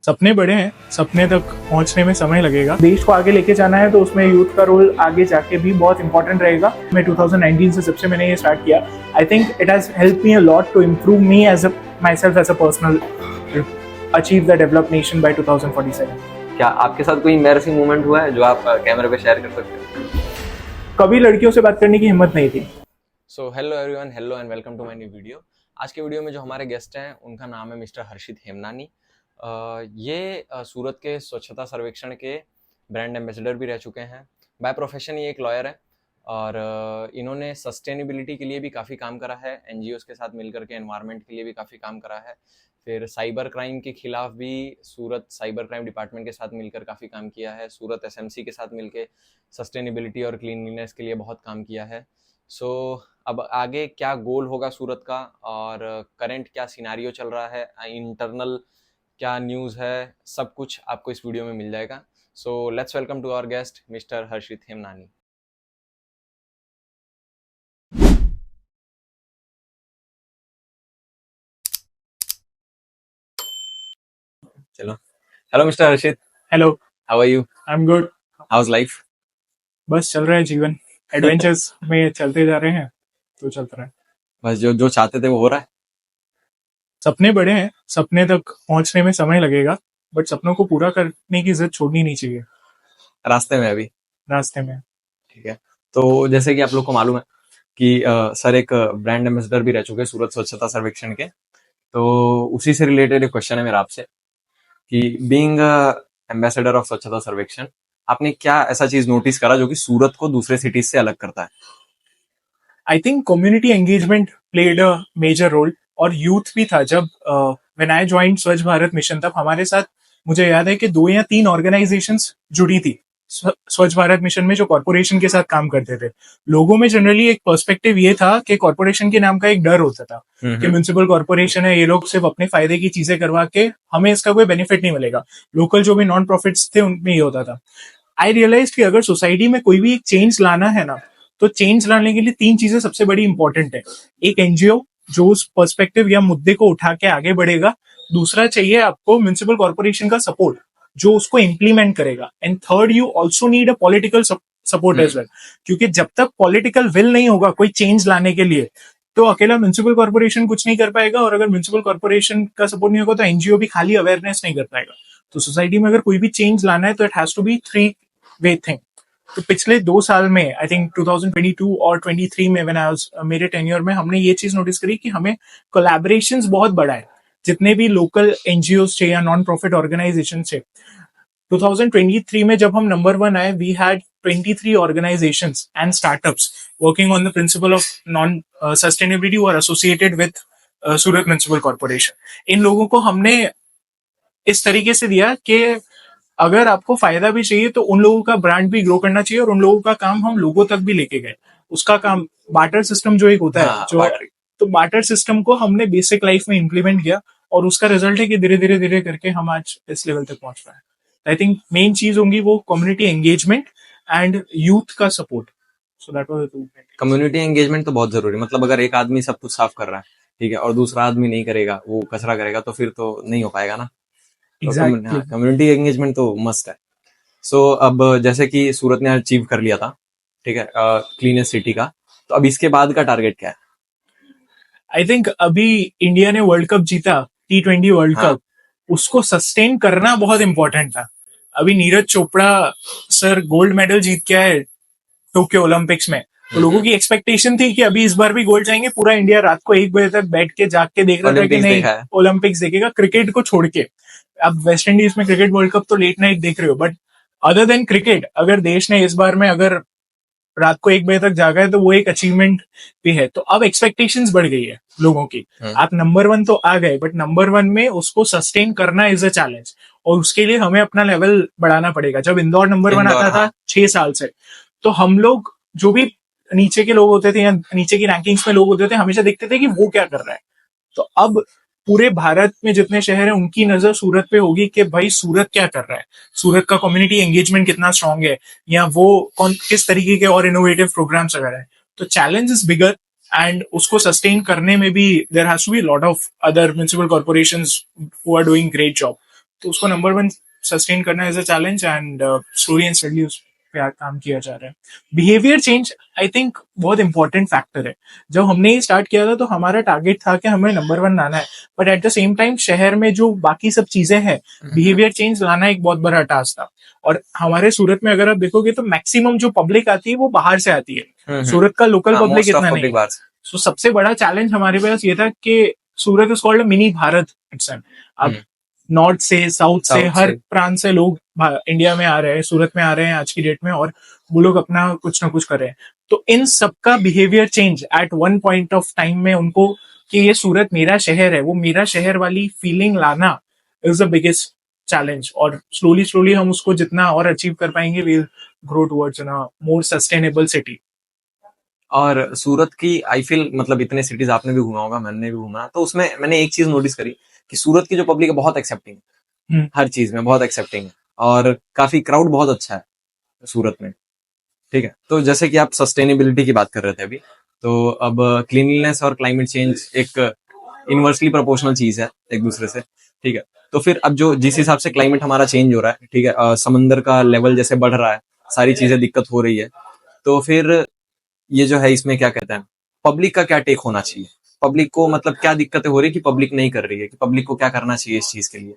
सपने बड़े हैं, सपने तक पहुंचने में समय लगेगा। देश को आगे लेके जाना है तो उसमें यूथ का रोल आगे जाके भी बहुत इंपॉर्टेंट रहेगा। मैं 2019 से सबसे मैंने ये स्टार्ट किया। I think it has help me a lot to improve me as a my self as a personal, achieve the develop nation by 2047। क्या आपके साथ कोई एम्बैरेसिंग मोमेंट हुआ है जो आप कैमरे पे शेयर कर सकते हो? कभी लड़कियों से बात करने की हिम्मत नहीं थी। So hello everyone, hello and welcome to my new video. आज के वीडियो में जो हमारे गेस्ट हैं उनका नाम है मिस्टर हर्षित हेमनानी। ये सूरत के स्वच्छता सर्वेक्षण के ब्रांड एम्बेसडर भी रह चुके हैं। बाय प्रोफेशन ये एक लॉयर है और इन्होंने सस्टेनेबिलिटी के लिए भी काफ़ी काम करा है, एनजीओज के साथ मिलकर के एनवायरनमेंट के लिए भी काफ़ी काम करा है। फिर साइबर क्राइम के खिलाफ भी सूरत साइबर क्राइम डिपार्टमेंट के साथ मिलकर काफ़ी काम किया है। सूरत एसएमसी के साथ मिलकर सस्टेनेबिलिटी और क्लीनलीनेस के लिए बहुत काम किया है। सो अब आगे क्या गोल होगा सूरत का और करंट क्या सिनारियो चल रहा है, इंटरनल क्या न्यूज़ है, सब कुछ आपको इस वीडियो में मिल जाएगा। So let's welcome to our guest mister Harshit Hemnani. चलो, hello mister Harshit, hello, how are you? I am good. How's life? बस चल रहा है जीवन, एडवेंचर्स में चलते जा रहे हैं तो चलता रहा है। बस जो जो चाहते थे वो हो रहा है। सपने बड़े हैं, सपने तक पहुंचने में समय लगेगा, बट सपनों को पूरा करने की जिद छोड़नी नहीं चाहिए रास्ते में अभी। रास्ते में। ठीक है, तो जैसे कि आप लोग को मालूम है कि सर एक ब्रांड एम्बेसडर भी रह चुके हैं सूरत स्वच्छता सर्वेक्षण के। तो उसी से रिलेटेड एक क्वेश्चन है मेरा आपसे कि बीइंग एम्बेसडर ऑफ स्वच्छता सर्वेक्षण, आपने क्या ऐसा चीज नोटिस करा जो कि सूरत को दूसरे सिटीज से अलग करता है? I think community engagement played a major role, और यूथ भी था। जब व्हेन आई ज्वाइंड स्वच्छ भारत मिशन, तब हमारे साथ मुझे याद है कि 2 या 3 ऑर्गेनाइजेशंस जुड़ी थी स्वच्छ भारत मिशन में, जो कॉर्पोरेशन के साथ काम करते थे। लोगों में जनरली एक पर्सपेक्टिव ये था कि कॉर्पोरेशन के नाम का एक डर होता था कि म्युनिसिपल कॉर्पोरेशन है, ये लोग सिर्फ अपने फायदे की चीजें करवा के हमें इसका कोई बेनिफिट नहीं मिलेगा। लोकल जो भी नॉन प्रॉफिट्स थे उनमें ये होता था। आई रियलाइज कि अगर सोसाइटी में कोई भी एक चेंज लाना है ना, तो चेंज लाने के लिए 3 चीजें सबसे बड़ी इंपॉर्टेंट है। एक एनजीओ जो उस पर्सपेक्टिव या मुद्दे को उठा के आगे बढ़ेगा। दूसरा चाहिए आपको म्युनिसिपल कॉर्पोरेशन का सपोर्ट जो उसको इम्प्लीमेंट करेगा। And third, you also need a political support as well, क्योंकि जब तक पॉलिटिकल विल नहीं होगा कोई चेंज लाने के लिए, तो अकेला म्युनिसिपल कॉर्पोरेशन कुछ नहीं कर पाएगा। और अगर म्युनिसिपल कॉर्पोरेशन का सपोर्ट नहीं होगा तो एनजीओ भी खाली अवेयरनेस नहीं कर पाएगा। तो सोसाइटी में अगर कोई भी चेंज लाना है तो it has to be 3 way thing. तो पिछले 2 साल में, आई थिंक 2022 और 23 में, व्हेन आई वाज मेरे टेन्योर में, हमने ये चीज नोटिस करी कि हमें कोलैबोरेशंस बहुत बड़ा है। जितने भी लोकल एनजीओ थे या नॉन प्रॉफिट ऑर्गेनाइजेशन थे, 2023 में जब हम नंबर 1 आए, we had 23 organisations and startups working on the principle of non sustainability और associated with Surat municipal corporation. इन लोगों को हमने इस तरीके से दिया कि अगर आपको फायदा भी चाहिए तो उन लोगों का ब्रांड भी ग्रो करना चाहिए, और उन लोगों का काम हम लोगों तक भी लेके गए। उसका काम बार्टर सिस्टम जो एक होता है, जो barter। तो बार्टर सिस्टम को हमने बेसिक लाइफ में इम्प्लीमेंट किया, और उसका रिजल्ट है कि धीरे धीरे धीरे करके हम आज इस लेवल तक पहुंच रहे हैं। आई थिंक मेन चीज होंगी वो कम्युनिटी एंगेजमेंट एंड यूथ का support. So that was the community engagement तो बहुत जरूरी है। मतलब अगर एक आदमी सब कुछ साफ कर रहा है, ठीक है, और दूसरा आदमी नहीं करेगा, वो कचरा करेगा, तो फिर तो नहीं हो पाएगा ना। एग्जैक्टली। कम्युनिटी एंगेजमेंट तो मस्ट है। सो अब जैसे कि सूरत ने अचीव कर लिया था, ठीक है, क्लीनेस्ट सिटी का, तो अब इसके बाद का टारगेट क्या है? आई थिंक अभी इंडिया ने वर्ल्ड कप जीता, T20 वर्ल्ड हाँ। कप, उसको सस्टेन करना बहुत इंपॉर्टेंट था। अभी Neeraj Chopra sir gold medal जीत के आए टोक्यो ओलंपिक्स में, तो लोगों की एक्सपेक्टेशन थी कि अभी इस बार भी गोल्ड जाएंगे। पूरा इंडिया रात को 1 बजे तक बैठ के जाग के देख रहा था कि ओलंपिक्स नहीं, देखा है। ओलंपिक्स देखेगा क्रिकेट को छोड़ के। अब वेस्ट इंडीज में क्रिकेट वर्ल्ड कप तो लेट नाइट देख रहे हो, बट अदर देन क्रिकेट, अगर देश ने इस बार में अगर रात को 1 बजे तक जागा है तो वो एक अचीवमेंट भी है। तो अब एक्सपेक्टेशंस बढ़ गई है लोगों की। आप नंबर 1 तो आ गए, बट नंबर 1 में उसको सस्टेन करना इज अ चैलेंज, और उसके लिए हमें अपना लेवल बढ़ाना पड़ेगा। जब इंदौर नंबर 1 आता था 6 साल से, तो हम लोग जो भी नीचे के लोग होते थे या नीचे की रैंकिंग्स में लोग होते थे, हमेशा देखते थे कि वो क्या कर रहा है। तो अब पूरे भारत में जितने शहर हैं उनकी नजर सूरत पे होगी कि भाई सूरत क्या कर रहा है, सूरत का कम्युनिटी एंगेजमेंट कितना स्ट्रांग है, या वो कौन किस तरीके के और इनोवेटिव प्रोग्राम्स वगैरह है। तो चैलेंज इज बिगर, एंड उसको सस्टेन करने में भी there has to be lot of other municipal corporations who are doing great job. तो उसको नंबर वन सस्टेन करना is a challenge, and slowly and steadily उस पे काम किया जा रहा है. बिहेवियर चेंज आई थिंक बहुत इंपॉर्टेंट फैक्टर है. जब हमने ये स्टार्ट किया था तो हमारा टारगेट था कि हमें नंबर वन लाना है, but at the same time शहर में जो बाकी सब चीजें हैं, बिहेवियर चेंज लाना एक बहुत बड़ा टास्क था. और हमारे सूरत में अगर आप देखोगे तो मैक्सिमम जो पब्लिक आती है वो बाहर से आती है, सूरत का लोकल पब्लिक मोस्ट ऑफ इतना नहीं पब्लिक है. बाहर से। सो सबसे बड़ा चैलेंज हमारे पास ये था कि Surat is called mini Bharat it's. अब नॉर्थ से साउथ से साउथ हर से प्रांत से लोग इंडिया में आ रहे हैं, सूरत में आ रहे हैं आज की डेट में, और वो लोग अपना कुछ ना कुछ कर रहे हैं. तो इन सबका behaviour change at one point of time में उनको कि ये सूरत मेरा शहर है, वो मेरा शहर वाली फीलिंग लाना इज द बिगेस्ट चैलेंज. और स्लोली स्लोली हम उसको जितना और अचीव कर पाएंगे, will grow towards a more sustainable city. और सूरत की आई फील मतलब इतने सिटीज आपने भी घूमा होगा, मैंने भी घूमा, तो उसमें मैंने एक चीज नोटिस करी कि सूरत की जो पब्लिक है बहुत एक्सेप्टिंग है, हर चीज में बहुत एक्सेप्टिंग है, और काफी क्राउड बहुत अच्छा है सूरत में. ठीक है, तो जैसे कि आप सस्टेनेबिलिटी की बात कर रहे थे अभी, तो अब क्लीनलीनेस और क्लाइमेट चेंज एक इनवर्सली प्रोपोर्शनल चीज है एक दूसरे से. ठीक है, तो फिर अब जो जिस हिसाब से क्लाइमेट हमारा चेंज हो रहा है, ठीक है, समंदर का लेवल जैसे बढ़ रहा है, सारी चीजें दिक्कत हो रही है, तो फिर ये जो है इसमें क्या कहते हैं, पब्लिक का क्या टेक होना चाहिए, पब्लिक को मतलब क्या दिक्कतें हो रही है कि पब्लिक नहीं कर रही है, कि पब्लिक को क्या करना चाहिए इस चीज के लिए.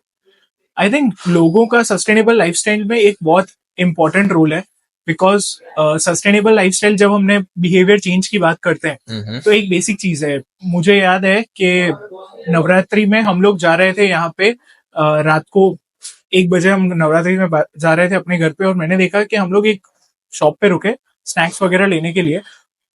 आई थिंक लोगों का सस्टेनेबल लाइफस्टाइल में एक बहुत इंपॉर्टेंट रोल है, बिकॉज सस्टेनेबल लाइफस्टाइल जब हमने बिहेवियर चेंज की बात करते हैं तो एक बेसिक चीज है. मुझे याद है कि नवरात्रि में हम लोग जा रहे थे यहाँ पे, रात को 1 बजे हम नवरात्रि में जा रहे थे अपने घर पे, और मैंने देखा कि हम लोग एक शॉप पे रुके स्नैक्स वगैरह लेने के लिए.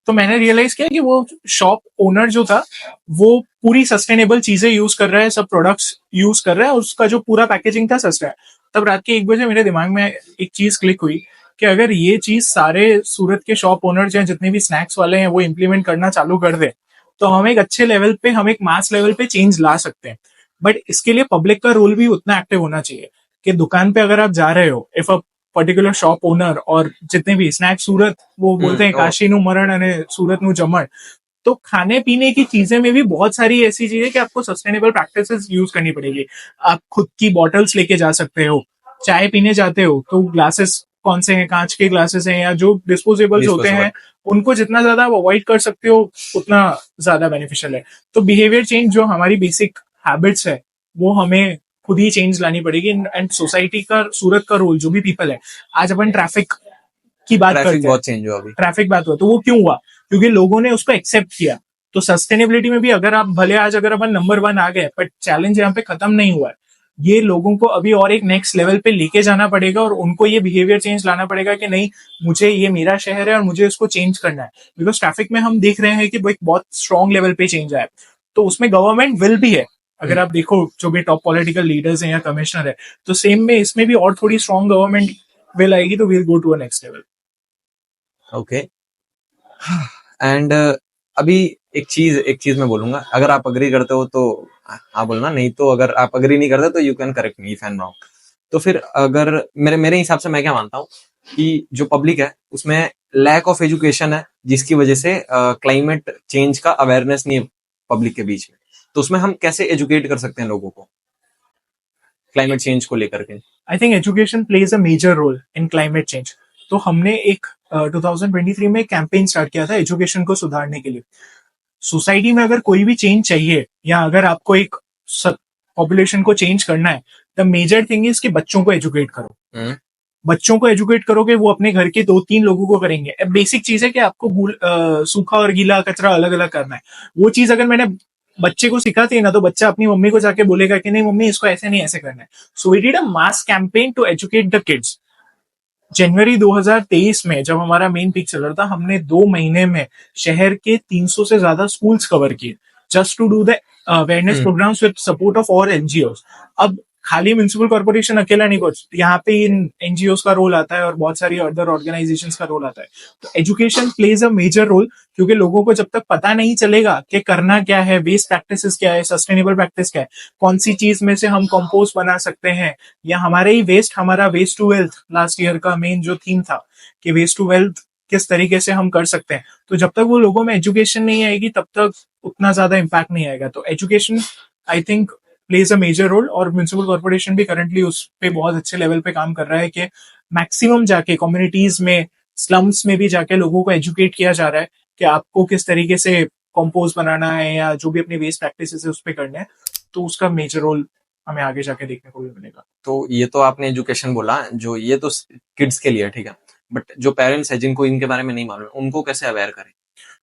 तो मैंने रियलाइज किया कि वो शॉप ओनर जो था वो पूरी सस्टेनेबल चीजें यूज कर रहा है, सब प्रोडक्ट्स यूज कर रहा है, और उसका जो पूरा पैकेजिंग था सस्ता है. तब रात के 1 बजे मेरे दिमाग में एक चीज क्लिक हुई कि अगर ये चीज सारे सूरत के शॉप ओनर्स या जितने भी स्नैक्स वाले हैं वो इम्प्लीमेंट करना चालू कर दे, तो हम एक अच्छे लेवल पे, हम एक मास लेवल पे चेंज ला सकते हैं. बट इसके लिए पब्लिक का रोल भी उतना एक्टिव होना चाहिए कि दुकान पे अगर आप जा रहे हो, if a particular shop owner और जितने भी स्नैक सूरत, वो बोलते हैं काशी नु मरण अने सूरत नु जमण, तो खाने पीने की चीजें में भी बहुत सारी ऐसी चीजें कि आपको सस्टेनेबल प्रैक्टिसेस यूज करनी पड़ेगी. आप खुद की बॉटल्स लेके जा सकते हो, चाय पीने जाते हो तो ग्लासेस कौन से हैं, कांच के ग्लासेस हैं या जो डिस्पोजेबल्स होते हैं, उनको जितना ज्यादा आप अवॉइड कर सकते हो उतना ज्यादा बेनिफिशियल है. तो बिहेवियर चेंज जो हमारी बेसिक हैबिट्स है वो हमें खुद ही चेंज लानी पड़ेगी. एंड सोसाइटी का, सूरत का रोल, जो भी पीपल है, आज अपन ट्रैफिक की बात ट्रैफिक करते हैं, बहुत चेंज हुआ अभी. ट्रैफिक बात हुआ तो वो क्यों हुआ, क्योंकि लोगों ने उसको एक्सेप्ट किया. तो सस्टेनेबिलिटी में भी अगर आप भले आज अगर अपन नंबर वन आ गए, बट चैलेंज यहाँ पे खत्म नहीं हुआ है. ये लोगों को अभी और एक नेक्स्ट लेवल पे लेके जाना पड़ेगा, और उनको ये बिहेवियर चेंज लाना पड़ेगा कि नहीं, मुझे ये मेरा शहर है और मुझे इसको चेंज करना है. बिकॉज ट्रैफिक में हम देख रहे हैं कि एक बहुत स्ट्रॉन्ग लेवल पे चेंज आया, तो उसमें गवर्नमेंट विल भी है. अगर आप देखो जो भी टॉप पॉलिटिकल लीडर्स हैं या कमिश्नर है, तो सेम में इसमें भी और थोड़ी स्ट्रॉन्ग गवर्नमेंट विल आएगी तो will go to a next level. Okay. And अभी एक चीज मैं बोलूंगा, अगर आप अग्री करते हो तो हाँ बोलना, नहीं तो अगर आप अग्री नहीं करते तो you can correct me if I am wrong. तो फिर अगर मेरे हिसाब से मैं क्या मानता हूँ कि जो पब्लिक है उसमें लैक ऑफ एजुकेशन है, जिसकी वजह से क्लाइमेट चेंज का अवेयरनेस नहीं है पब्लिक के बीच में. तो उसमें हम कैसे एजुकेट कर सकते हैं लोगों को क्लाइमेट चेंज को लेकर के. I think education plays a major role in climate change. तो हमने एक 2023 में कैंपेन स्टार्ट किया था एजुकेशन को सुधारने के लिए. सोसाइटी में अगर कोई भी चेंज चाहिए या अगर आपको एक पॉपुलेशन को चेंज करना है, द मेजर थिंग इज कि बच्चों को एजुकेट करो. बच्चों को एजुकेट करोगे, वो अपने घर के 2-3 लोगों को करेंगे. बेसिक चीज है कि आपको सूखा और गीला कचरा अलग अलग करना है. वो चीज अगर मैंने बच्चे को सिखाती है ना, तो बच्चा अपनी मम्मी को जाके बोलेगा कि नहीं मम्मी, इसको ऐसे नहीं ऐसे करना है. So we did a mass campaign to educate the kids. जनवरी 2023 में जब हमारा मेन पीक चल रहा था, हमने 2 महीने में शहर के 300 से ज्यादा स्कूल्स कवर किए, just to do the awareness programmes with support of our NGO. अब खाली म्यूनिसिपल कॉर्पोरेशन अकेला नहीं पहुंच, यहाँ पे इन एनजीओ का रोल आता है और बहुत सारी अदर ऑर्गेनाइजेशंस का रोल आता है. तो education plays a major role, क्योंकि लोगों को जब तक पता नहीं चलेगा कि करना क्या है, वेस्ट प्रैक्टिसेस क्या है, सस्टेनेबल प्रैक्टिस क्या है, कौन सी चीज में से हम कंपोस्ट बना सकते हैं, या हमारे ही वेस्ट, हमारा waste to wealth last year का मेन जो थीम था कि वेस्ट टू वेल्थ किस तरीके से हम कर सकते हैं, तो जब तक वो लोगों में एजुकेशन नहीं आएगी तब तक उतना ज्यादा इम्पैक्ट नहीं आएगा. तो education I think plays a major role, और म्यूनिसिपल कॉर्पोरेशन भी करंटली उस पे बहुत अच्छे लेवल पे काम कर रहा है कि मैक्सिमम जाके कम्युनिटीज में, स्लम्स में भी जाके लोगों को एजुकेट किया जा रहा है कि आपको किस तरीके से कंपोस्ट बनाना है या जो भी अपनी वेस्ट प्रैक्टिसेस है उस पर करना है। तो उसका मेजर रोल हमें आगे जाके देखने को भी मिलेगा। तो ये तो आपने एजुकेशन बोला, जो ये तो किड्स के लिए है, ठीक है, बट जो पेरेंट्स है जिनको इनके बारे में नहीं मालूम, उनको कैसे अवेयर करें?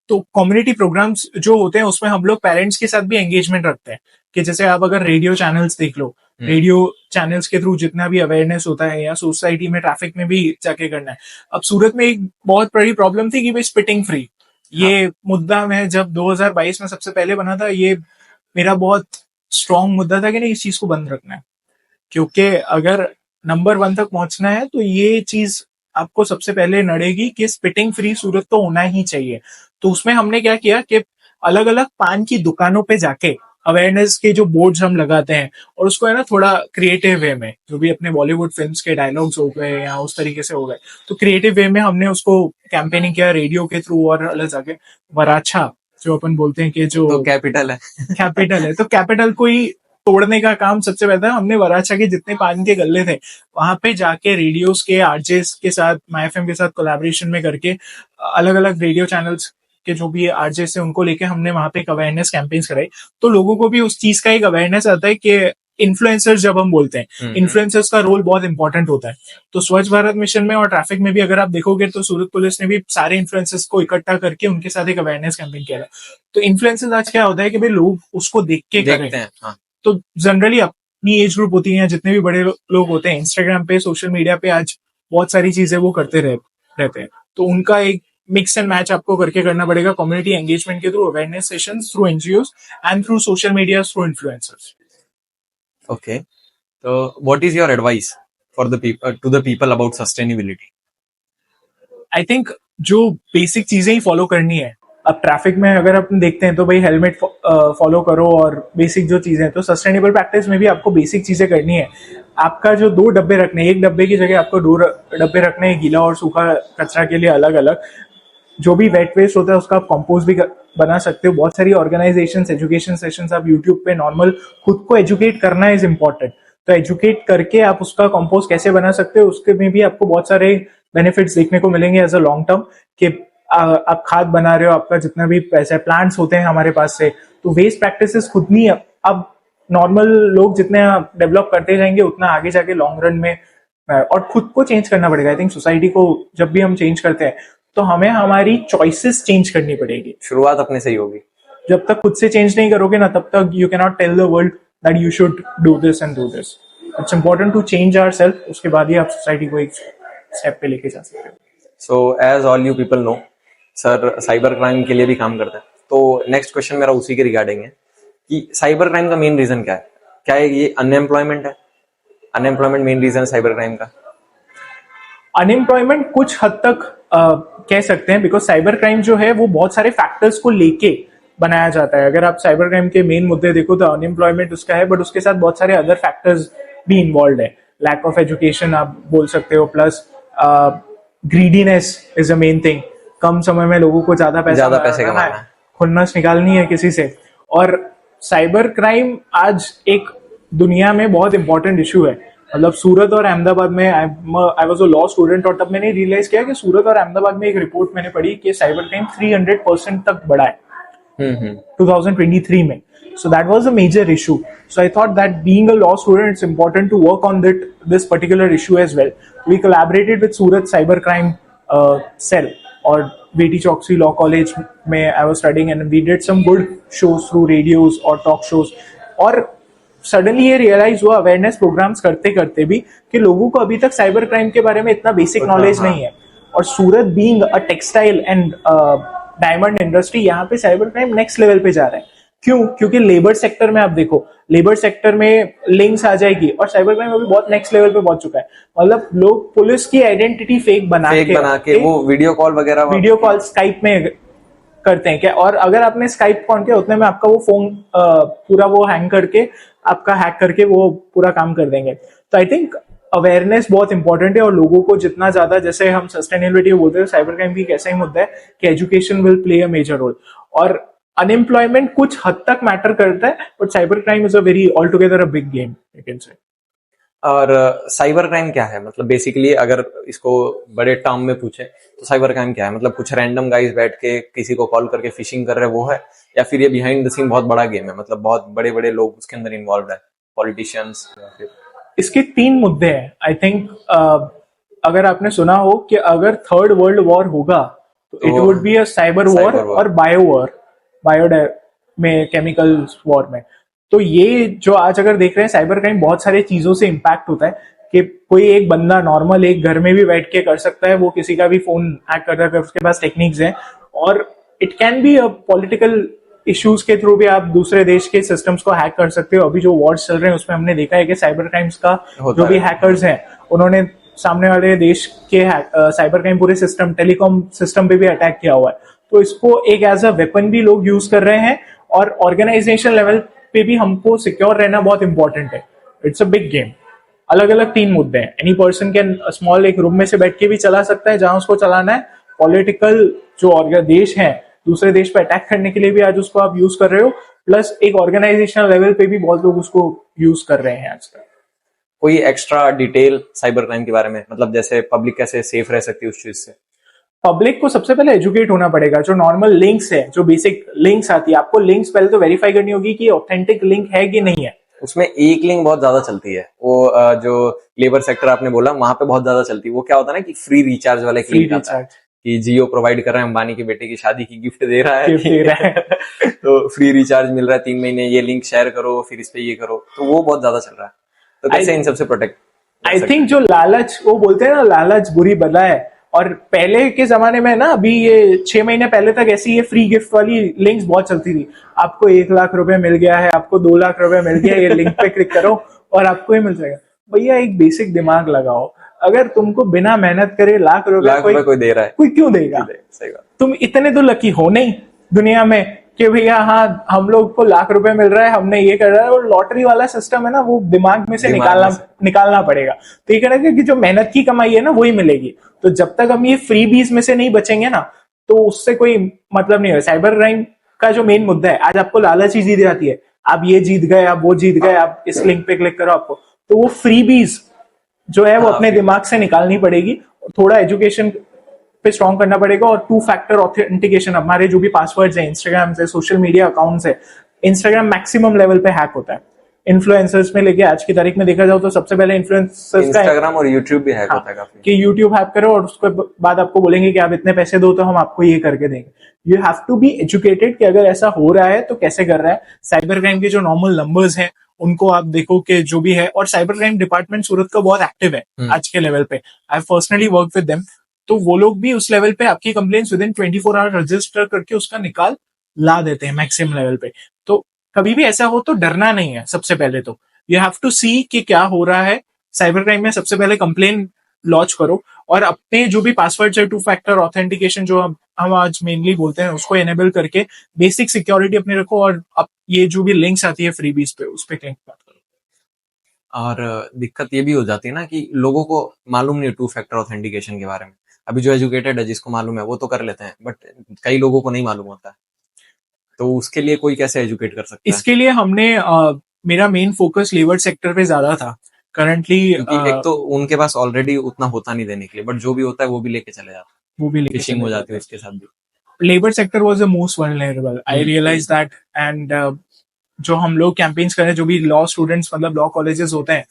तो कम्युनिटी प्रोग्राम्स जो होते हैं उसमें हम लोग पेरेंट्स के साथ भी एंगेजमेंट रखते हैं कि जैसे आप अगर रेडियो चैनल्स देख लो, रेडियो चैनल्स के थ्रू जितना भी अवेयरनेस होता है या सोसाइटी में ट्रैफिक में भी जाके करना है। अब सूरत में एक बहुत बड़ी प्रॉब्लम थी कि भाई स्पिटिंग फ्री, ये मुद्दा मैं जब 2022 में सबसे पहले बना था, ये मेरा बहुत स्ट्रॉन्ग मुद्दा था कि नहीं इस चीज को बंद रखना है, क्योंकि अगर नंबर 1 तक पहुंचना है तो ये चीज आपको सबसे पहले नड़ेगी कि स्पिटिंग फ्री सूरत तो होना ही चाहिए। तो उसमें हमने क्या किया कि अलग अलग पान की दुकानों पे जाके अवेयरनेस के जो बोर्ड्स हम लगाते हैं, और उसको है ना थोड़ा क्रिएटिव वे में, जो भी अपने बॉलीवुड फिल्म्स के डायलॉग्स हो गए या उस तरीके से हो गए, तो क्रिएटिव वे में हमने उसको कैंपेनिंग किया रेडियो के थ्रू, और अलग जाके वराछा जो अपन बोलते हैं कि जो तो कैपिटल है कैपिटल है, तो कैपिटल को ही तोड़ने का काम सबसे पहले हमने वराछा के जितने पान के गल्ले थे वहां पे जाके रेडियोस के आरजेस के साथ, माई एफएम के साथ कोलैबोरेशन में करके अलग अलग रेडियो चैनल्स के जो भी आरजेस है उनको लेके हमने वहां पे एक अवेयरनेस कैंपेन्स कराई। तो लोगों को भी उस चीज का एक अवेयरनेस आता है कि इन्फ्लुएंसर्स जब हम बोलते हैं, इन्फ्लुएंसर्स का रोल बहुत इंपॉर्टेंट होता है। तो स्वच्छ भारत मिशन में और ट्रैफिक में भी अगर आप देखोगे तो सूरत पुलिस ने भी सारे इन्फ्लुएंसर्स को इकट्ठा करके उनके साथ एक अवेयरनेस कैंपेन किया है। तो इन्फ्लुएंसर्स आज क्या होता है कि भाई लोग उसको देख के करें। हाँ। तो जनरली अपनी एज ग्रुप होती है, जितने भी बड़े लोग होते हैं, इंस्टाग्राम पे, सोशल मीडिया पे आज बहुत सारी चीजें वो करते रहते हैं। तो उनका एक मिक्स एंड मैच आपको करके करना पड़ेगा कम्युनिटी एंगेजमेंट के through, awareness sessions through NGOs and through social media, through influencers. Okay, तो what is your advice for the people, to the people about sustainability? I think जो basic चीजें ही follow करनी है। अब ट्रैफिक में अगर अपन देखते हैं तो भाई हेलमेट फॉलो करो, और बेसिक जो चीजें हैं, तो सस्टेनेबल प्रैक्टिस में भी आपको बेसिक चीजें करनी है। आपका जो 2 डब्बे रखने, एक डब्बे की जगह आपको 2 डब्बे रखने हैं, गीला और सूखा कचरा के लिए अलग अलग। जो भी वेट वेस्ट होता है उसका आप कंपोस्ट भी बना सकते हो। बहुत सारी ऑर्गेनाइजेशंस, एजुकेशन सेशंस आप यूट्यूब पे नॉर्मल, खुद को एजुकेट करना इज इम्पोर्टेंट। तो एजुकेट करके आप उसका कंपोस्ट कैसे बना सकते हो, उसके में भी आपको बहुत सारे बेनिफिट्स देखने को मिलेंगे एज अ लॉन्ग टर्म। कि आप खाद बना रहे हो, आपका जितना भी पैसा, प्लांट्स होते हैं हमारे पास से, तो वेस्ट प्रैक्टिसेस खुद नहीं, अब नॉर्मल लोग जितने डेवलप करते जाएंगे उतना आगे जाके लॉन्ग रन में, और खुद को चेंज करना पड़ेगा। आई थिंक सोसाइटी को जब भी हम चेंज करते हैं तो हमें हमारी चॉइसेस चेंज करनी पड़ेगी। शुरुआत अपने से ही होगी। जब तक खुद से चेंज नहीं करोगे ना, तब तक you can not tell the world that you should do this and do this. It's important to change ourself, उसके बाद ही आप सोसाइटी को एक स्टेप पे लेके जा सकते हो। So as all you people know, sir cyber crime के लिए भी काम करते हैं। तो नेक्स्ट क्वेश्चन मेरा उसी के रिगार्डिंग है कि साइबर क्राइम का मेन रीजन क्या है? क्या है ये अनएम्प्लॉयमेंट है? अनएम्प्लॉयमेंट मेन रीजन है साइबर क्राइम का? अनएम्प्लॉयमेंट कुछ हद तक कह सकते हैं, बिकॉज साइबर क्राइम जो है वो बहुत सारे फैक्टर्स को लेके बनाया जाता है। अगर आप साइबर क्राइम के मेन मुद्दे देखो तो अनएम्प्लॉयमेंट उसका है, बट उसके साथ बहुत सारे अदर फैक्टर्स भी इन्वॉल्व है। लैक ऑफ एजुकेशन आप बोल सकते हो, plus greediness is a main thing. कम समय में लोगों को ज्यादा पैसे कमाना है, खुन्नस निकालनी है किसी से। और साइबर क्राइम आज एक दुनिया में बहुत इंपॉर्टेंट इशू है। मतलब सूरत और अहमदाबाद में, I was a law student, और तब मैंने रियलाइज किया कि सूरत और अहमदाबाद में एक रिपोर्ट मैंने पढ़ी कि साइबर क्राइम 300% तक बढ़ा है 2023 में। So that was a major issue. So I thought that being a law student, it's important to work on this particular issue as well. We collaborated with Surat Cybercrime Cell, or VT Choksi Law College में I was studying, and we did some good shows through radios or talk shows. और suddenly ये realise हुआ awareness programmes करते करते भी कि लोगों को अभी तक साइबर क्राइम के बारे में इतना बेसिक नॉलेज नहीं है। और Surat being a textile and diamond industry, यहाँ पे साइबर क्राइम नेक्स्ट लेवल पे जा रहा है। क्यों? क्योंकि लेबर सेक्टर में आप देखो, लेबर सेक्टर में लिंक्स आ जाएगी, और साइबर क्राइम अभी बहुत नेक्स्ट लेवल पे पहुंच चुका है। मतलब लोग पुलिस की आइडेंटिटी फेक बना के वो वीडियो कॉल स्काइप में करते हैं क्या। और अगर आपने स्काइप ऑन किया उतने में आपका वो फोन पूरा वो हैंग करके, आपका हैक करके वो पूरा काम कर देंगे। तो आई थिंक अवेयरनेस बहुत इंपॉर्टेंट है, और लोगों को जितना ज्यादा, जैसे हम सस्टेनेबिलिटी बोलते हैं, साइबर क्राइम भी एक ऐसा ही मुद्दा है कि education will play a major role. और अनएम्प्लॉयमेंट कुछ हद तक मैटर करता है, but cyber crime is a very all together a big game, I can say. और साइबर क्राइम क्या है? मतलब बेसिकली अगर इसको बड़े टर्म में पूछे तो साइबर क्राइम क्या है? मतलब कुछ रैंडम गाइस बैठ के किसी को कॉल करके फिशिंग कर रहे हैं वो है, या फिर ये बिहाइंड द सीन बहुत बड़ा गेम है, मतलब बहुत बड़े बड़े लोग उसके अंदर इन्वॉल्व है, पॉलिटिशियंस या फिर? इसके तीन मुद्दे हैं आई थिंक। अगर आपने सुना हो कि अगर थर्ड वर्ल्ड वॉर होगा तो तो it would be a cyber war cyber war. और बायो वॉर, बायो में केमिकल वॉर में। तो ये जो आज अगर देख रहे हैं साइबर क्राइम बहुत सारी चीजों से इम्पैक्ट होता है कि कोई एक बंदा नॉर्मल एक घर में भी बैठ के कर सकता है, वो किसी का भी फोन हैक कर सकता है, उसके पास टेक्निक्स हैं। और it can be a political issues के थ्रू भी आप दूसरे देश के सिस्टम्स को हैक कर सकते हो। अभी जो वॉर्स चल रहे हैं उसमें हमने देखा है कि साइबर क्राइम्स का जो होता भी है। हैकर्स हैं उन्होंने सामने वाले देश के साइबर क्राइम पूरे सिस्टम टेलीकॉम सिस्टम पे भी अटैक किया हुआ है। तो इसको एक एज अ वेपन भी लोग यूज कर रहे हैं, और ऑर्गेनाइजेशन लेवल पे भी हमको सिक्योर रहना बहुत इंपॉर्टेंट है। It's a big game. अलग अलग तीन मुद्दे हैं। एनी पर्सन कैन स्मॉल एक रूम में से बैठ के भी चला सकता है जहां उसको चलाना है। पॉलिटिकल जो देश है दूसरे देश पे अटैक करने के लिए भी आज उसको आप यूज कर रहे हो, प्लस एक ऑर्गेनाइजेशनल लेवल पे भी बहुत लोग उसको यूज कर रहे हैं आजकल। कोई एक्स्ट्रा डिटेल साइबर क्राइम के बारे में, मतलब जैसे पब्लिक कैसे सेफ रह सकती है उस चीज से? पब्लिक को सबसे पहले एजुकेट होना पड़ेगा। जो नॉर्मल लिंक्स है, जो बेसिक लिंक्स आती है, आपको लिंक्स पहले तो वेरीफाई करनी होगी कि ऑथेंटिक लिंक है कि नहीं है। उसमें एक लिंक बहुत ज्यादा चलती है, वो जो लेबर सेक्टर आपने बोला वहां पे बहुत ज्यादा चलती है। वो क्या होता है ना कि फ्री रिचार्ज वाला एक फ्री लिंक आता है रिचार्ज कि जियो प्रोवाइड कर रहा है अंबानी की बेटे की शादी की गिफ्ट दे रहा है गिफ्ट दे रहा है। तो फ्री रिचार्ज मिल रहा है 3 महीने, ये लिंक शेयर करो फिर इस पे ये करो, तो वो बहुत ज्यादा चल रहा है। तो आई कैसे इन सबसे प्रोटेक्ट रह आई सकते थिंक हैं? जो लालच, वो बोलते हैं ना लालच बुरी बला है। और पहले के जमाने में ना, अभी ये 6 महीने पहले तक ऐसी ये फ्री गिफ्ट वाली लिंक्स बहुत चलती थी। आपको 1 लाख रुपए मिल गया है, आपको 2 लाख रुपए मिल गया, ये लिंक पे क्लिक करो और आपको ही मिल जाएगा। भैया एक बेसिक दिमाग लगाओ। अगर तुमको बिना मेहनत करे लाख रुपए लाख कोई रुपए कोई दे रहा है, कोई क्यों क्यों देगा? दे? सही बात। तुम इतने तो लकी हो नहीं दुनिया में कि भैया हाँ हम लोग को लाख रुपए मिल रहा है, हमने ये कर रहा है। और लॉटरी वाला सिस्टम है ना, वो दिमाग में से दिमाग निकालना में से निकालना पड़ेगा। तो ये कहना कि जो मेहनत की कमाई है ना वही मिलेगी। तो जब तक हम ये फ्री बीज में से नहीं बचेंगे ना, तो उससे कोई मतलब नहीं है। साइबर क्राइम का जो मेन मुद्दा है, आज आपको लालच ही दी जाती है, आप ये जीत गए, आप वो जीत गए, आप इस लिंक पे क्लिक करो आपको। तो वो फ्री बीज जो है वो हाँ अपने फ्री। दिमाग से निकालनी पड़ेगी। थोड़ा एजुकेशन पे स्ट्रॉन्ग करना पड़ेगा। और 2 फैक्टर ऑथेंटिकेशन, हमारे जो भी पासवर्ड्स हैं इंस्टाग्राम से, सोशल मीडिया अकाउंट्स है, इंस्टाग्राम मैक्सिमम लेवल पे हैक होता है। इन्फ्लुएंसर्स में लेके आज की तारीख में देखा जाओ तो सबसे पहले इन्फ्लुएंसर्स का इंस्टाग्राम और यूट्यूब भी हैक हाँ होता है काफी। कि यूट्यूब हैक करो और उसके बाद आपको बोलेंगे कि आप इतने पैसे दो तो हम आपको ये करके देंगे। You have to be educated कि अगर ऐसा हो रहा है तो कैसे कर रहा है। साइबर क्राइम के जो नॉर्मल नंबर्स हैं उनको आप देखो कि जो भी है। और साइबर क्राइम डिपार्टमेंट सूरत का बहुत एक्टिव है आज के लेवल पे। I personally work with them. तो वो लोग भी उस लेवल पे आपकी complain with in 24 hour register करके उसका निकाल ला देते हैं मैक्सिमम लेवल पे। तो कभी भी ऐसा हो तो डरना नहीं है। सबसे पहले तो यू हैव टू सी कि क्या हो रहा है। साइबर क्राइम में सबसे पहले कंप्लेन लॉन्च करो, और अपने जो भी पासवर्ड है 2 फैक्टर ऑथेंटिकेशन जो हम आज मेनली बोलते हैं उसको एनेबल करके बेसिक सिक्योरिटी अपनी रखो। और अब ये जो भी लिंक्स आती है फ्रीबीज पे उस पे क्लिक मत करो। और दिक्कत ये भी हो जाती है ना कि लोगों को मालूम नहीं है 2 फैक्टर ऑथेंटिकेशन के बारे में। अभी जो एजुकेटेड है जिसको मालूम है वो तो कर लेते हैं, बट कई लोगों को नहीं मालूम होता है। तो उसके लिए कोई कैसे एजुकेट कर सकता है? इसके लिए हमने मेरा मेन फोकस लेबर सेक्टर पे ज्यादा था करंटली। क्योंकि एक तो उनके पास ऑलरेडी उतना होता नहीं देने के लिए, बट जो भी होता है वो भी लेके चले जाते वो भी हैं, लेके फिशिंग चले हो जाती जाते है हैं। उसके साथ भी। Labour sector was the most vulnerable, I realise that. And जो हम लोग कैंपेन्स करें, जो भी लॉ स्टूडेंट्स मतलब लॉ कॉलेजेस होते हैं,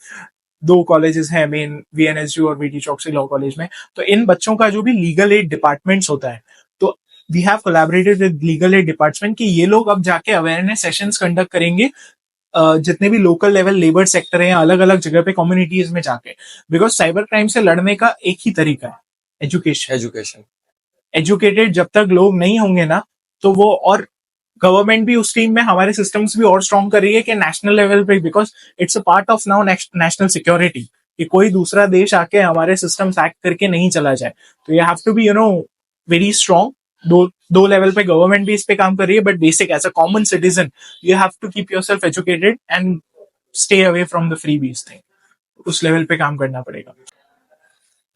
2 कॉलेजेस हैं मेन, वीएनएसयू और वीटी चौकसी लॉ कॉलेज में। तो इन बच्चों का जो भी लीगल एड डिपार्टमेंट्स होता है, तो we have collaborated with legal aid department कि ये लोग अब जाके अवेयरनेस सेशंस कंडक्ट करेंगे जितने भी लोकल लेवल लेबर सेक्टर है या अलग अलग जगह पे कम्युनिटीज में जाके। बिकॉज साइबर क्राइम से लड़ने का एक ही तरीका है, एजुकेशन। एजुकेशन। एजुकेटेड जब तक लोग नहीं होंगे ना, तो वो, और गवर्नमेंट भी उस टीम में हमारे सिस्टम्स भी और स्ट्रॉन्ग कर रही है कि नेशनल लेवल पे, because it's a part of now national security, कि कोई दूसरा देश आके हमारे सिस्टम्स हैक करके नहीं चला जाए। तो you have to be very strong. दो दो लेवल पे गवर्नमेंट भी इस पे काम कर रही है, but basic as a common citizen you have to keep your self educated and stay away from the freebies thing. उस लेवल पे काम करना पड़ेगा।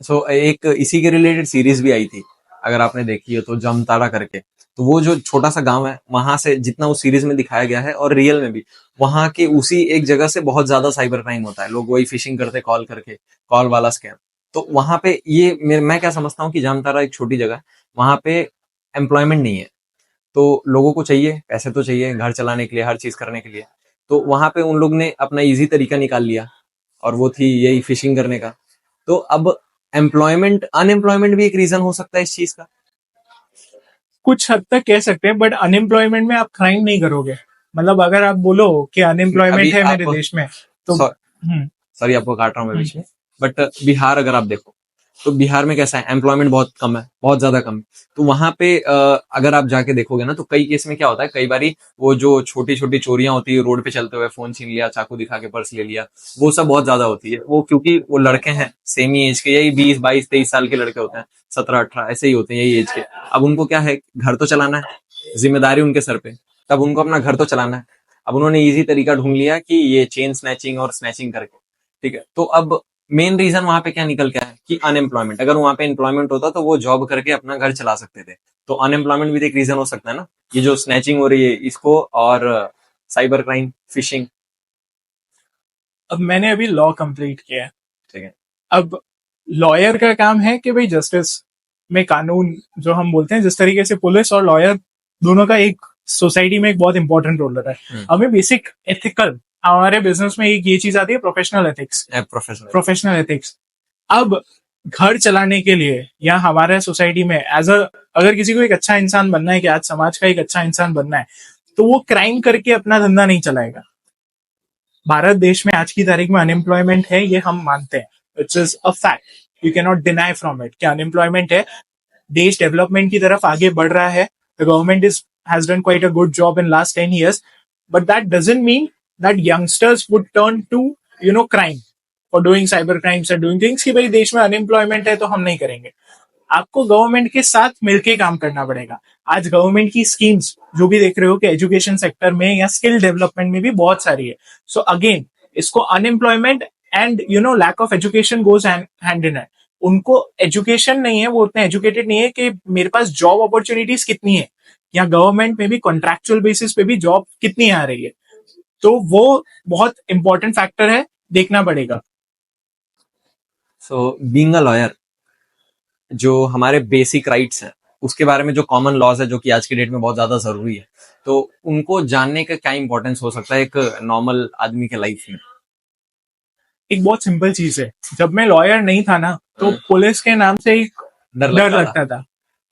सो एक इसी के रिलेटेड सीरीज भी आई थी, अगर आपने देखी है तो जामताड़ा करके, तो वो जो छोटा सा गांव है वहां से जितना उस सीरीज में दिखाया गया है और रियल में भी वहां के उसी एक जगह से बहुत ज्यादा साइबर क्राइम होता है। लोग वही फिशिंग करते कॉल करके, कॉल वाला स्कैम। तो वहां पे ये मैं क्या समझता हूँ कि जामताड़ा एक छोटी जगह है, वहां पे एम्प्लॉयमेंट नहीं है, तो लोगों को चाहिए, पैसे तो चाहिए घर चलाने के लिए, हर चीज करने के लिए। तो वहां पे उन लोग ने अपना इजी तरीका निकाल लिया और वो थी यही फिशिंग करने का। तो अब एम्प्लॉयमेंट, अनएम्प्लॉयमेंट भी एक रीजन हो सकता है इस चीज का। कुछ हद तक कह सकते हैं, बट अनएम्प्लॉयमेंट में आप क्राइम नहीं करोगे। मतलब अगर आप बोलो कि अभी अनएम्प्लॉयमेंट है आप, मेरे देश में, तो सॉरी आपको काट रहा हूँ मैं हम्म, बीच में, बट बिहार अगर आप देखो तो बिहार में कैसा है, एम्प्लॉयमेंट बहुत कम है, बहुत ज्यादा कम है। तो वहां पे अगर आप जाके देखोगे ना तो कई केस में क्या होता है, कई बारी वो जो छोटी छोटी चोरियां होती है रोड पे चलते हुए, फोन छीन लिया, चाकू दिखा के पर्स ले लिया, वो सब बहुत ज्यादा होती है। वो क्योंकि वो लड़के हैं सेम ही एज के, यही 20 22 23 साल के लड़के होते हैं, 17 18 ऐसे ही होते हैं यही एज के। अब उनको क्या है, घर तो चलाना है, जिम्मेदारी उनके सर पे, तब उनको अपना घर तो चलाना है। अब उन्होंने इजी तरीका ढूंढ लिया कि ये चेन स्नैचिंग और स्नैचिंग करके, ठीक है। तो अब मेन रीजन वहां पे क्या निकल के आया कि अनएम्प्लॉयमेंट। अगर वहां पे एम्प्लॉयमेंट होता तो वो जॉब करके अपना घर चला सकते थे। तो अनएम्प्लॉयमेंट भी तो एक रीजन हो सकता है ना, ये जो स्नैचिंग हो रही है इसको, और साइबर क्राइम, फिशिंग। अब मैंने अभी लॉ कंप्लीट किया है। ठीक है। अब लॉयर का काम है कि भाई जस्टिस में कानून जो हम बोलते हैं, जिस तरीके से पुलिस और लॉयर दोनों का एक सोसाइटी में एक बहुत इंपॉर्टेंट रोल रहता है। हमें बेसिक एथिकल, हमारे बिजनेस में एक ये चीज आती है, प्रोफेशनल एथिक्स। Professional ethics. अब घर चलाने के लिए या हमारे सोसाइटी में एज अ, अगर किसी को एक अच्छा इंसान बनना है, कि आज समाज का एक अच्छा इंसान बनना है, तो वो क्राइम करके अपना धंधा नहीं चलाएगा। भारत देश में आज की तारीख में अनएम्प्लॉयमेंट है, ये हम मानते हैं, it's is a fact, you can not deny from it कि अनएम्प्लॉयमेंट है। देश डेवलपमेंट की तरफ आगे बढ़ रहा है, the government is has done quite a good job in last 10 years, but that doesn't mean that youngsters would turn to crime और डूइंग साइबर क्राइम्स और डूइंग थिंग्स कि भाई देश में अनएम्प्लॉयमेंट है तो हम नहीं करेंगे। आपको गवर्नमेंट के साथ मिलकर काम करना पड़ेगा। आज गवर्नमेंट की स्कीम्स जो भी देख रहे हो कि एजुकेशन सेक्टर में या स्किल डेवलपमेंट में भी बहुत सारी है। सो अगेन, इसको unemployment and lack of education goes hand in hand. उनको एजुकेशन नहीं है, वो उतने एजुकेटेड नहीं है कि मेरे पास जॉब अपॉर्चुनिटीज कितनी है, या गवर्नमेंट में भी कॉन्ट्रैक्चुअल बेसिस पे भी जॉब कितनी आ रही है। तो वो बहुत इंपॉर्टेंट फैक्टर है, देखना पड़ेगा। सो बीइंग अ लॉयर, जो हमारे बेसिक राइट्स हैं उसके बारे में, जो कॉमन लॉज है जो कि आज की डेट में बहुत ज्यादा जरूरी है, तो उनको जानने का क्या इंपॉर्टेंस हो सकता है एक नॉर्मल आदमी के लाइफ में। एक बहुत सिंपल चीज है, जब मैं लॉयर नहीं था ना, तो पुलिस के नाम से एक डर लगता था।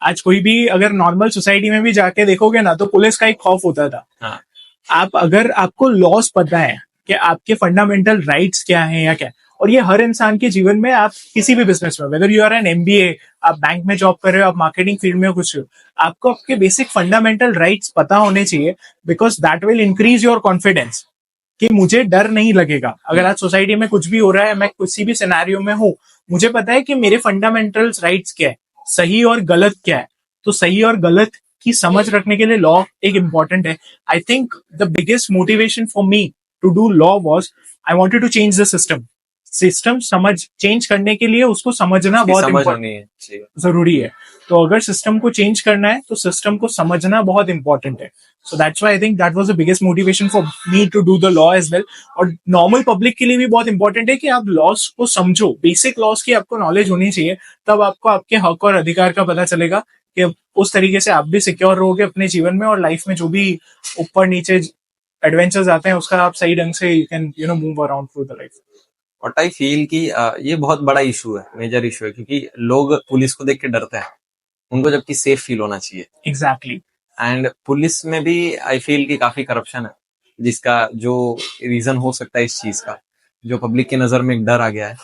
आज कोई भी अगर नॉर्मल सोसाइटी में भी जाके देखोगे ना, तो पुलिस का एक खौफ होता था। हाँ। आप अगर आपको लॉस पता है कि आपके फंडामेंटल राइट्स क्या हैं या क्या, और ये हर इंसान के जीवन में, आप किसी भी बिजनेस में, whether you are an MBA, आप बैंक में जॉब कर रहे हो, आप मार्केटिंग फील्ड में हो, कुछ हो, आपको आपके बेसिक फंडामेंटल राइट्स पता होने चाहिए, because that will increase your confidence कि मुझे डर नहीं लगेगा। अगर आज सोसाइटी में कुछ भी हो रहा है, मैं किसी भी सिनेरियो में हूं, मुझे पता है कि मेरे फंडामेंटल राइट्स क्या है, सही और गलत क्या है। तो सही और गलत की समझ रखने के लिए लॉ एक इम्पॉर्टेंट है। I think the biggest motivation for me to do law was, I wanted to change the system. System समझ चेंज करने के लिए उसको समझना बहुत जरूरी है। तो अगर सिस्टम को चेंज करना है तो सिस्टम को समझना बहुत इंपॉर्टेंट है। So that's why I think that was the biggest motivation for me to do the law as well. और नॉर्मल पब्लिक के लिए भी बहुत इंपॉर्टेंट है कि आप लॉस को समझो, बेसिक लॉस की आपको नॉलेज होनी चाहिए, तब आपको आपके हक और अधिकार का पता चलेगा कि उस तरीके से आप भी सिक्योर रहोगे अपने जीवन में, और लाइफ में जो भी ऊपर नीचे एडवेंचर्स आते हैं उसका आप सही ढंग से you can move around through the life. और आई फील कि ये बहुत बड़ा इशू है, मेजर इशू है, क्योंकि लोग पुलिस को देख के डरते हैं उनको, जबकि सेफ फील होना चाहिए। एग्जैक्टली। एंड पुलिस में भी आई फील कि काफी करप्शन है, जिसका जो रीजन हो सकता है इस चीज का, जो पब्लिक की नजर में एक डर आ गया है,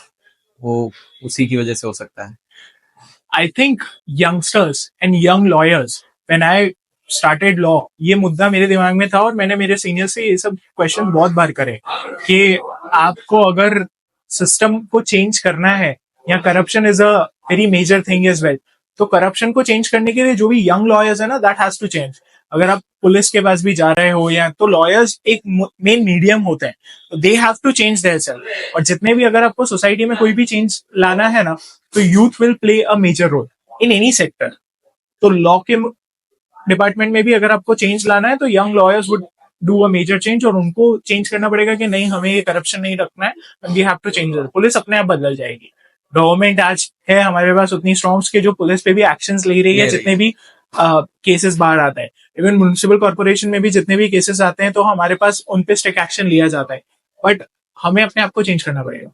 वो उसी की वजह से हो सकता है। I think youngsters and young lawyers, when I started law, ये मुद्दा मेरे दिमाग में था और मैंने मेरे सीनियर से ये सब क्वेश्चन बहुत बार करे कि आपको अगर सिस्टम को चेंज करना है, या corruption is a very major thing is well, तो करप्शन को चेंज करने के लिए जो भी यंग लॉयर्स है ना, दैट हैज टू चेंज। अगर आप पुलिस के पास भी जा रहे हो, या तो लॉयर्स एक मेन मीडियम होते हैं, तो they have to change their self. और जितने भी, अगर आपको सोसाइटी में कोई भी चेंज लाना है ना, तो youth will play a major role in any sector. तो लॉ के डिपार्टमेंट में भी अगर आपको चेंज लाना है तो young lawyers would do a major change, और उनको चेंज करना पड़ेगा कि नहीं, हमें ये करप्शन नहीं रखना है, we have to change. Police अपने आप बदल जाएगी। गवर्नमेंट आज है हमारे पास उतनी स्ट्रॉन्ग कि जो पुलिस पे भी एक्शंस ले रही है, जितने भी केसेस बाहर आते हैं। इवन म्युनिसिपल कॉर्पोरेशन में भी जितने भी केसेस आते हैं तो हमारे पास उन पे स्ट्रिक्ट एक्शन लिया जाता है। बट हमें अपने आप को चेंज करना पड़ेगा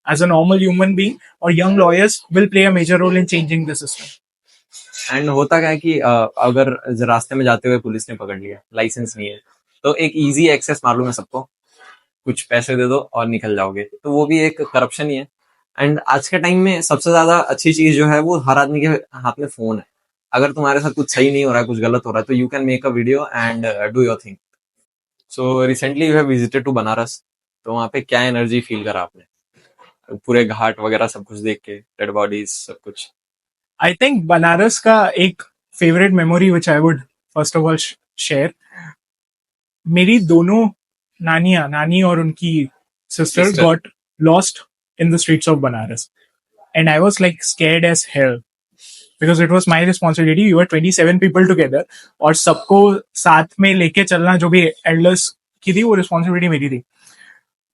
as a normal human being, और young lawyers will play a major role in changing the system. And होता क्या है कि अगर रास्ते में जाते हुए पुलिस ने पकड़ लिया, लाइसेंस नहीं है, तो एक इजी एक्सेस मालूम है सबको, कुछ पैसे दे दो और निकल जाओगे, तो वो भी एक करप्शन ही है। एंड आज के टाइम में सबसे ज्यादा अच्छी चीज जो है वो हर आदमी के हाथ में फोन है। अगर तुम्हारे साथ कुछ सही नहीं हो रहा है, कुछ गलत हो रहा है, तो you can make a video and do your thing. So recently you have visited to Banaras, तो वहाँ पे क्या एनर्जी फील करा आपने, पूरे घाट वगैरह सब कुछ देख के, डेड बॉडीज सब कुछ? आई थिंक बनारस का एक favourite memory which I would first of all share, मेरी दोनों नानियां, नानी और उनकी sister Sister. Got lost in the streets of Banaras, and I was like scared as hell because it was my responsibility. You are 27 people together, और सबको साथ में लेके चलना, जो भी एल्डर्स की थी वो रिस्पॉन्सिबिलिटी मेरी थी।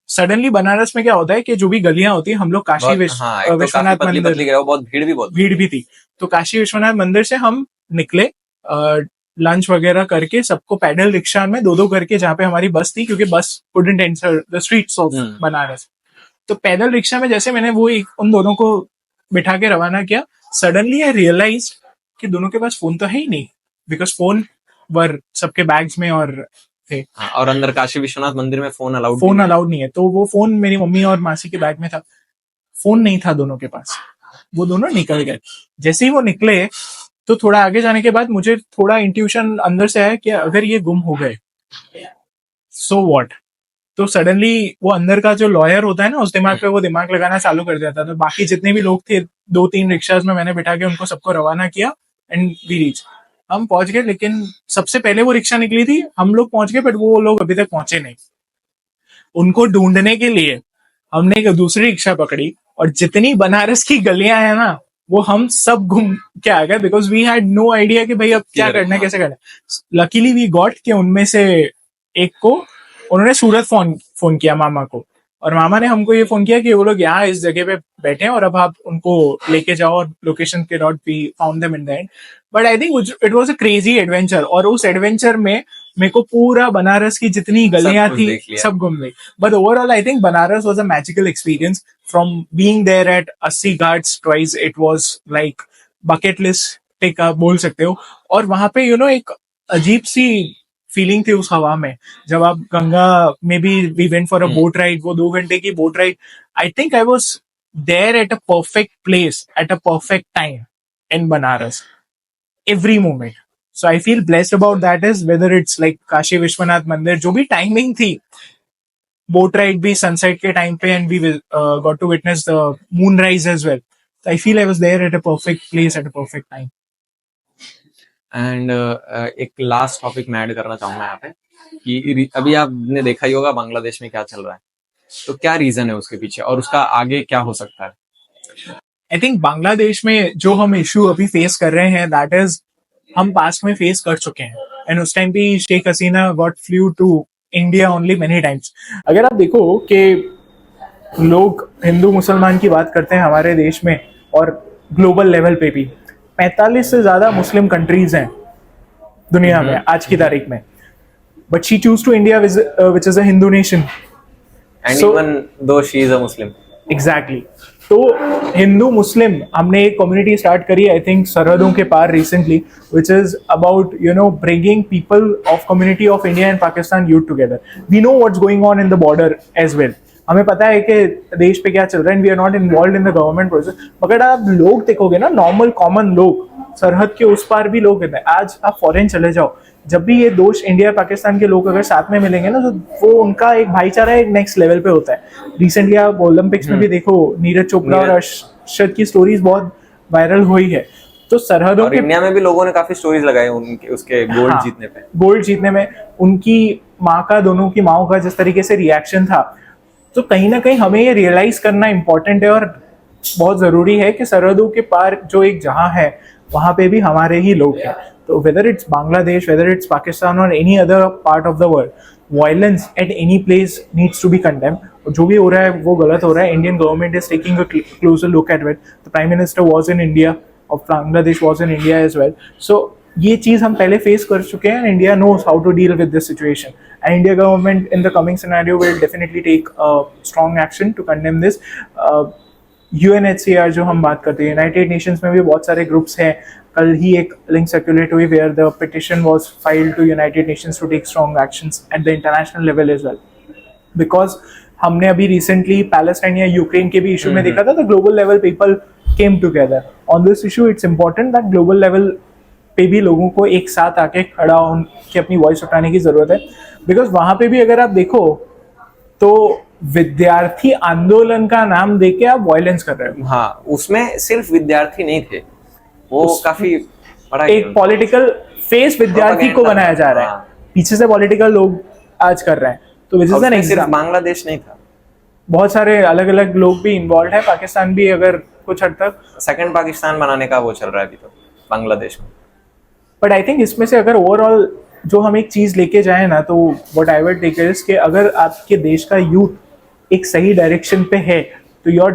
सडनली बनारस में क्या होता है कि जो भी गलियां होती है, हम लोग काशी हाँ, एक तो विश्वनाथ काफी पतली मंदिर, पतली गया, बहुत भीड़ भी बहुत भीड़ भी थी, तो काशी विश्वनाथ मंदिर से हम निकले लंच वगैरह करके, सबको पैदल रिक्शा में दो दो करके, जहाँ पे हमारी बस थी, क्योंकि बस couldn't enter the streets of Banaras. तो पैदल रिक्शा में जैसे मैंने वो उन दोनों को बिठा के रवाना किया, सडनली आई रियलाइज कि दोनों के पास फोन तो है ही नहीं, बिकॉज फोन वर सबके बैग्स में और थे। और अंदर काशी विश्वनाथ मंदिर में फोन अलाउड नहीं है, तो वो फोन मेरी मम्मी और मासी के बैग में था, फोन नहीं था दोनों के पास। वो दोनों निकल गए। जैसे ही वो निकले तो थोड़ा आगे जाने के बाद मुझे थोड़ा इंट्यूशन अंदर से आया कि अगर ये गुम हो गए सो व्हाट। तो सडनली वो अंदर का जो लॉयर होता है ना, उस दिमाग पे वो दिमाग लगाना चालू कर दिया था। तो बाकी जितने भी लोग थे, 2-3 रिक्शाज में मैंने बिठा के उनको सबको रवाना किया, एंड वी रीच। हम पहुंच गए, लेकिन सबसे पहले वो रिक्शा निकली थी, हम लोग पहुंच गए, बट वो लोग अभी तक पहुंचे नहीं। उनको ढूंढने के लिए हमने एक दूसरी रिक्शा पकड़ी, और जितनी बनारस की गलियां हैं ना, वो हम सब घूम के आ गए, because we had no idea कि भाई अब क्या करना है, कैसे करना है। लकीली वी गॉट कि उनमें से एक को उन्होंने सूरत फोन किया मामा को, और मामा ने हमको ये फोन किया कि वो लोग यहाँ इस जगह पे बैठे हैं और अब आप उनको लेके जाओ, और लोकेशन के dot we found them in the end. But I think it was a crazy adventure, और उस एडवेंचर में मेरे को पूरा बनारस की जितनी गलियां थी सब घूम गई। But overall I think Banaras was a magical experience from being there at 80 ghats twice. It was like bucket list tick, आप बोल सकते हो। और वहां पे एक अजीब सी फीलिंग थी उस हवा में, जब आप गंगा में भी we went for a boat ride, वो 2 घंटे की boat ride. I think I was there at a perfect place at a perfect time in Banaras, every moment. So I feel blessed about that, is whether it's like Kashi Vishwanath मंदिर, जो भी timing थी, boat ride भी sunset के time पे, and we got to witness the moon rise as well. I feel I was there at a perfect place at a perfect time. And एक last topic मैं add करना चाहूंगा यहाँ पे, कि अभी आपने देखा ही होगा बांग्लादेश में क्या चल रहा है, तो क्या रीजन है उसके पीछे और उसका आगे क्या हो सकता है? आई थिंक बांग्लादेश में जो हम इशू अभी फेस कर रहे हैं, दैट इज हम पास्ट में फेस कर चुके हैं, एंड उस टाइम भी Sheikh Hasina got flew to India only many times. अगर आप देखो कि लोग हिंदू मुसलमान की बात करते हैं हमारे देश में, और ग्लोबल लेवल पे भी 45 से ज्यादा मुस्लिम कंट्रीज हैं दुनिया में आज की तारीख में, but she choose to India which is a Hindu nation, and even though she is a Muslim. Exactly. तो हिंदू मुस्लिम हमने एक कम्युनिटी स्टार्ट करी, आई थिंक सरहदों के पार recently, which is about bringing people of community of India and Pakistan youth together. We know what's going on in the border as well, हमें पता है कि देश पे क्या चल रहा है, and we are not involve in the government process. मगर आप लोग देखोगे ना, नॉर्मल कॉमन लोग, सरहद के उस पार भी लोग रहते हैं। आज आप फॉरेन चले जाओ, जब भी ये दोष इंडिया पाकिस्तान के लोग अगर साथ में मिलेंगे ना, तो वो उनका एक भाईचारा एक नेक्स्ट लेवल पे होता है। रिसेंटली आप ओलंपिक्स में भी देखो, नीरज चोपड़ा और अर्शद की स्टोरीज बहुत वायरल हुई है। तो सरहदों और इंडिया में भी लोगों ने काफी स्टोरीज लगाई उनके उसके गोल्ड जीतने पे, गोल्ड जीतने में उनकी माँ का, दोनों की माओ का जिस तरीके से रिएक्शन था। तो कहीं ना कहीं हमें ये रियलाइज करना इंपॉर्टेंट है और बहुत जरूरी है कि सरहदों के पार जो एक जहां है, वहाँ पे भी हमारे ही लोग हैं. तो whether it's Bangladesh, whether it's Pakistan or any other part of the world, violence at any place needs to be condemned. जो भी हो रहा है वो गलत हो रहा है. Indian government is taking a closer look at it. The Prime Minister was in India, of Bangladesh was in India as well. So ये चीज़ हम पहले फेस कर चुके हैं. India knows how to deal with this situation. And India government in the coming scenario will definitely take strong action to condemn this. UNHCR जो हम बात करते हैं, यूनाइटेड नेशंस में भी बहुत सारे ग्रुप्स हैं. कल ही एक लिंक सर्कुलेट हुई where the petition was filed to United Nations to take strong actions at the international level as well. Because हमने अभी रिसेंटली पैलेस्टाइन या यूक्रेन के भी इशू में देखा था, the global level people came together on this issue. It's important that global level पे भी लोगों को एक साथ आके खड़ा होकर अपनी वॉइस उठाने की जरूरत है. बिकॉज वहां पे भी अगर आप देखो तो विद्यार्थी आंदोलन का नाम देके आप वायलेंस कर रहे हो. हाँ, उसमें सिर्फ विद्यार्थी नहीं थे, वो काफी बड़ा एक पॉलिटिकल फेस विद्यार्थी को बनाया जा रहा है. हाँ. पीछे से पॉलिटिकल लोग आज कर रहे हैं. तो विच इज एन सिर्फ एग्जाम. बांग्लादेश नहीं था, बहुत सारे अलग अलग लोग भी इन्वॉल्व है. पाकिस्तान भी अगर कुछ हद तक, सेकंड पाकिस्तान बनाने का वो चल रहा है अभी तो बांग्लादेश में. बट आई थिंक इसमें से अगर ओवरऑल जो हम एक चीज लेके जाए ना, तो what I would take is कि अगर आपके देश का यूथ एक सही डायरेक्शन पे है तो your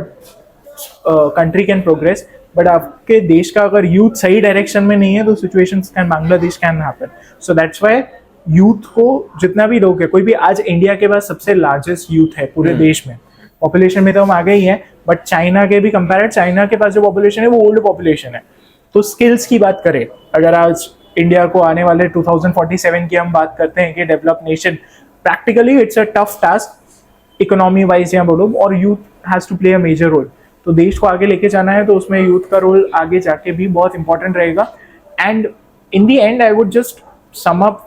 country can progress. But आपके देश का अगर यूथ सही डायरेक्शन में नहीं है तो situations can Bangladesh can happen. So that's why youth को जितना भी लोग है, कोई भी आज इंडिया के पास सबसे लार्जेस्ट यूथ है पूरे देश में. पॉपुलेशन में तो हम आगे ही हैं, बट चाइना के भी कंपेयर, चाइना के पास जो पॉपुलेशन है वो ओल्ड पॉपुलेशन है. तो स्किल्स की बात करें, अगर आज इंडिया को आने वाले 2047 की हम बात करते हैं कि develop nation, practically it's a tough task economy wise या बोलो, और youth has to play a major role. तो देश को आगे लेके जाना है तो उसमें यूथ का रोल आगे जाके भी बहुत इंपॉर्टेंट रहेगा. And in the and I would just sum up,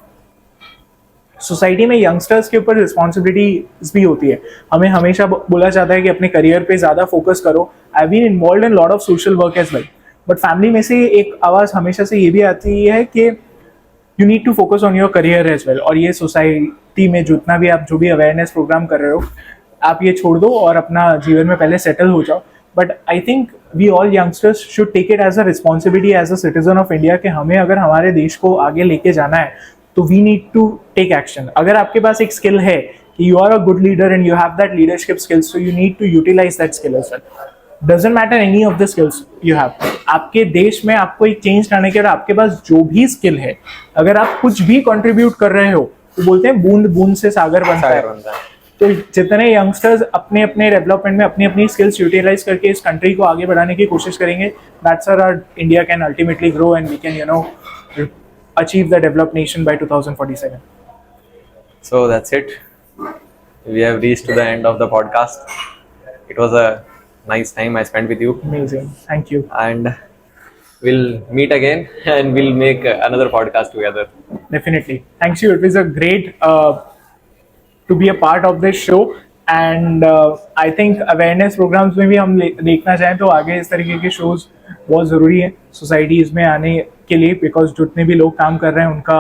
society में यंगस्टर्स के ऊपर रिस्पॉन्सिबिलिटीज भी होती है. हमें हमेशा बोला जाता है कि अपने करियर पे ज़्यादा फोकस करो. I been involve in lot of social work as well, but family में से एक आवाज़ हमेशा से ये भी आती है कि you need to focus on your career as well. और ये सोसाइटी में जितना भी आप जो भी अवेयरनेस प्रोग्राम कर रहे हो, आप ये छोड़ दो और अपना जीवन में पहले सेटल हो जाओ. But I think we all youngsters should take it as a responsibility as a citizen of India कि हमें अगर हमारे देश को आगे लेके जाना है तो we need to take action. अगर आपके पास एक स्किल है कि you are a good leader and you have that leadership skills, so you need to utilise that skill as well. Doesn't matter any of the skills you have. आपके देश में आपको एक चेंज लाने के लिए आपके पास जो भी स्किल है, अगर आप कुछ भी कंट्रीब्यूट कर रहे हो, तो बोलते हैं बूंद बूंद से सागर बनता है. तो जितने यंगस्टर्स अपने अपने डेवलपमेंट में अपनी अपनी स्किल्स यूटिलाइज करके इस कंट्री को आगे बढ़ाने की कोशिश करेंगे, that's our India can ultimately grow and we can achieve the developed nation by 2047. So that's it. We have reached to the end of the podcast. It was a nice time I spent with you. Amazing. Thank you. And we'll meet again and we'll make another podcast together. Definitely. Thanks you. It was a great to be a part of this show. And I think awareness programs में भी हम देखना चाहें तो आगे इस तरीके के shows बहुत ज़रूरी है सोसाइटीज़ में आने के लिए, बिकॉज जितने भी लोग काम कर रहे हैं उनका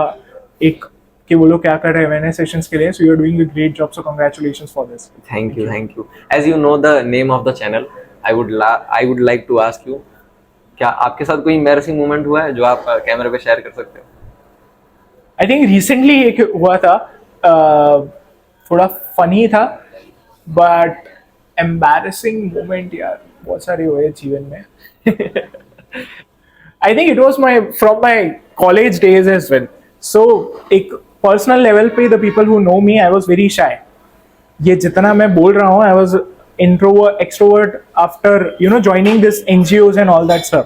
एक कि वो लोग क्या कर रहे हैं अवेयरनेस सेशंस के लिए. So you are doing a great job, so congratulations for this. Thank you. As you know the name of the channel, I would like to ask you, क्या आपके साथ कोई एम्बैरेसिंग मोमेंट हुआ है जो आप कैमरे पे शेयर कर सकते हो? आई थिंक रिसेंटली एक हुआ था, थोड़ा फनी था, बट एम्बैरेसिंग मोमेंट यार बहुत सारे हुए जीवन में. I think it was from my college days as well. So एक personal level पे the people who know me, I was very shy. ये जितना मैं बोल रहा हूँ, I was introvert, extrovert after joining this NGOs and all that stuff.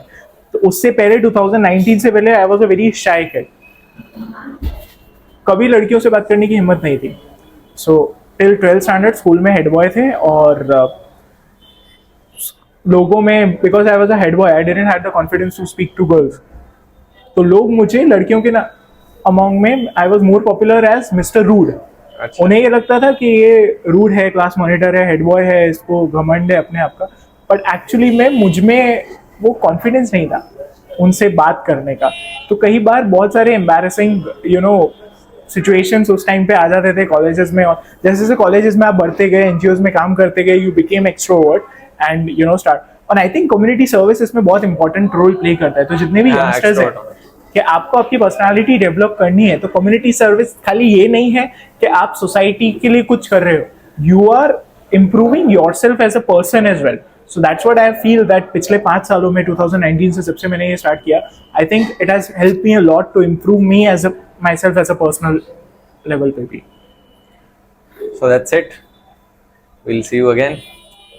तो उससे पहले 2019 से पहले I was a very shy kid. कभी लड़कियों से बात करने की हिम्मत नहीं थी. So till 12th standard school में हेड बॉय थे, और लोगों में, because I was a head boy, I didn't have the confidence to speak to girls. तो लोग मुझे लड़कियों के ना अमॉन्ग में I was more popular as mister rude. उन्हें ये लगता था कि ये रूड है, क्लास मॉनिटर है, हेड बॉय है, इसको घमंड है अपने आप का. बट एक्चुअली में मुझ में वो कॉन्फिडेंस नहीं था उनसे बात करने का. तो कई बार बहुत सारे एम्बैरेसिंग सिचुएशंस उस टाइम पे आ जाते थे कॉलेजेस में. और जैसे जैसे कॉलेजेस में आप बढ़ते गए, एनजीओज में काम करते गए, you became extrovert and start. और आई थिंक कम्युनिटी सर्विस इसमें बहुत इंपॉर्टेंट रोल प्ले करता है. तो जितने भी हाँ, यंगस्टर्स हैं extrovert. कि आपको आपकी पर्सनालिटी डेवलप करनी है, तो कम्युनिटी सर्विस खाली ये नहीं है कि आप सोसाइटी के लिए कुछ कर रहे हो, you are improving yourself as a person as well. So that's what I feel that पिछले 5 सालों में 2019 से जब से मैंने ये स्टार्ट किया, I think it has help me a lot to improve me as a my self as a personal level पे भी. So that's it. We'll see you again.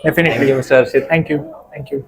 Definitely. Thank you, Mr. Arshit. Thank you. Thank you.